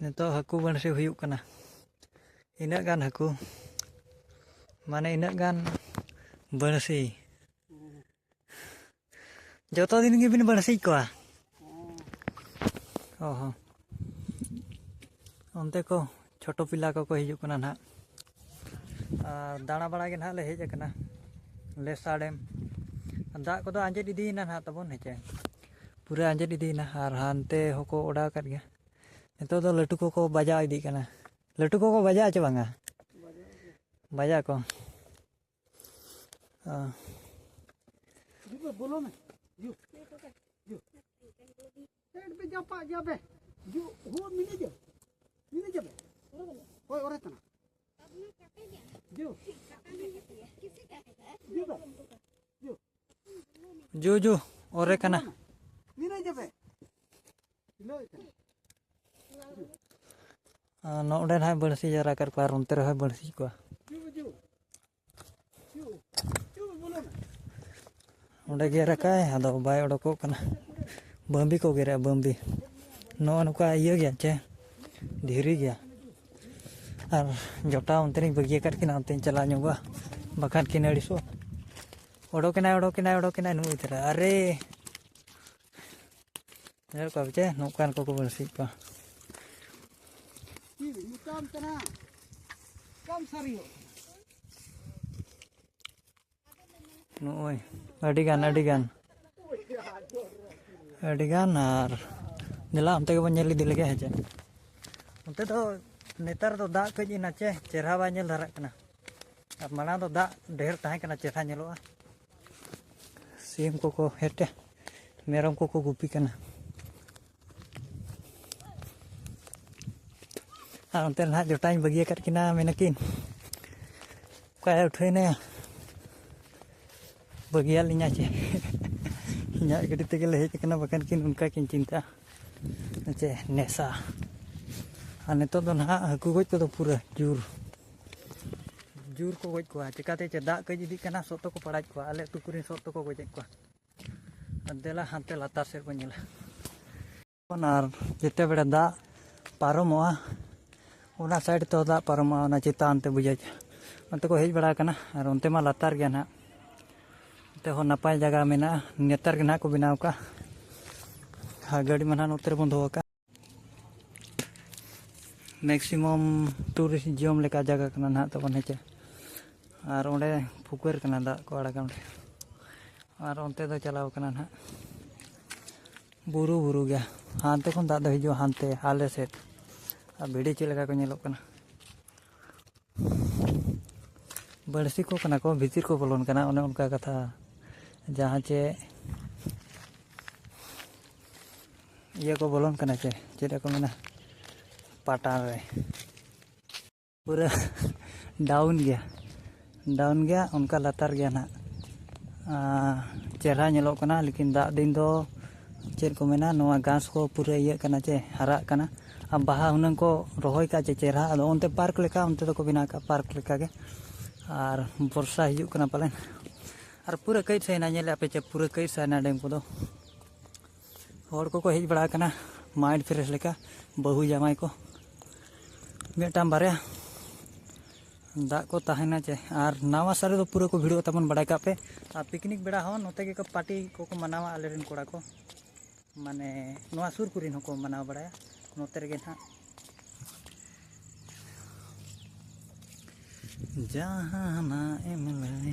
नितो हाकू बंसी हुयुक कना इना गान हाकू माने इना गान बंसी जतो दिन गे बिन बंसी को ओहो onte को छोटो पिला को हिजुक कना ना दाणा बड़ा गे ना ले हेज कना लेसा डेम दा को आंजेद इदीना ना तबन हेचे पूरा आंजेद इदीना और हानते होको ओडा कर गया नितो दो लटू को बजा इदी कना लटू को बजा चे बांगा बजा को बोलो ना यू यू एड पे जापा जाबे यू हो मिने जाबे ओए ओरे तना यू जो जो ओरे कना मिने जाबे नोडे ना बंसी जरा कर पार उनते रह बंसी को उंडे गे रकाय अदो बाय ओडको कना बम्बी को गे बम्बी नो नुका इयो गया चे धीरी गया और जोटा उनते बगिए कर किना उनते चला नुगा बखान किन अड़ीसो ओडोकेना नु इधर अरे नेर को बचे नोकान को बंसी को काम तना काम सारियो नोय अडिगान और नेला उनते बन नेल इदी लगे हेचे उनते तो नेतार तो दा कज इना चे चेहरा बा नेल धरा कना और माना तो दा ढेर ताहे कना चेहरा नेलोआ सीम को हेटे मेरम को गुपी कना और उनते ना जोटाई बगिए कर किना मेनकिन काय उठेने बगिया लिया चे इना गड्डी तेगे ले हेज कना बकन किन उनका किन चिंता चे नेसा और नितो दो ना हाकू गज को पूरा जूर को गज को चिकाते चे दा कज इदी कना सोतो को पड़ाज को आले टुकुरी सोतो को गज को देला हानते लातार से को नेला और जेते बेड़ा दा पारमोआ उना साइड तो दा पारमोआ उना चितान ते बुझे उनते को हेज बड़ा कना और उनते मा लातार गया ना ते हो नपाय जगह मेना नेतार के ना को बनाव का गाड़ी मना उतर बंद होका मैक्सिमम टूरिस्ट जियम लेका जगह कना ना तबन हेचे और ओंडे फुकर कना दा को आड़गा और उनते दो चलाव कना ना बुरु गया हानते खन दा हिजो हानते आले सेट और भिड़ी चे लगा को नेलो कना बड़सी को कना को भीतर को बोलन कना ओने उनका कथा जहाँ चे ये को बोलन कना चे चेदा को मेना पाटा रे पूरा डाउन गया उनका लातार गया ना चेहरा नेलो कना लेकिन दा दिन दो चेद को मेना नोआ घास को पूरा ये कना चे हरा कना अब बाहा हुनंग को रोहय का चे चेहरा अदो उनते पार्क लेका उनते तो को बिना का पार्क लेका के और वर्षा हिजुक कना पालेन और पूरा कई सैना नेले आपे चे पूरा कई सैना डेम को दो हर को हेज बड़ा कना माइंड फ्रेश लेका बहु जामाई को मेटाम बारे दा को ताहेना चे और नावा सारे तो पूरा को भिड़ो तबन बड़ा का पे और पिकनिक बेड़ा हो नोते के पार्टी को मनावा आलेरन कोड़ा को माने नोआ सुर कुरिन को मनावा बड़ा नोते रे ना जहां ना एमले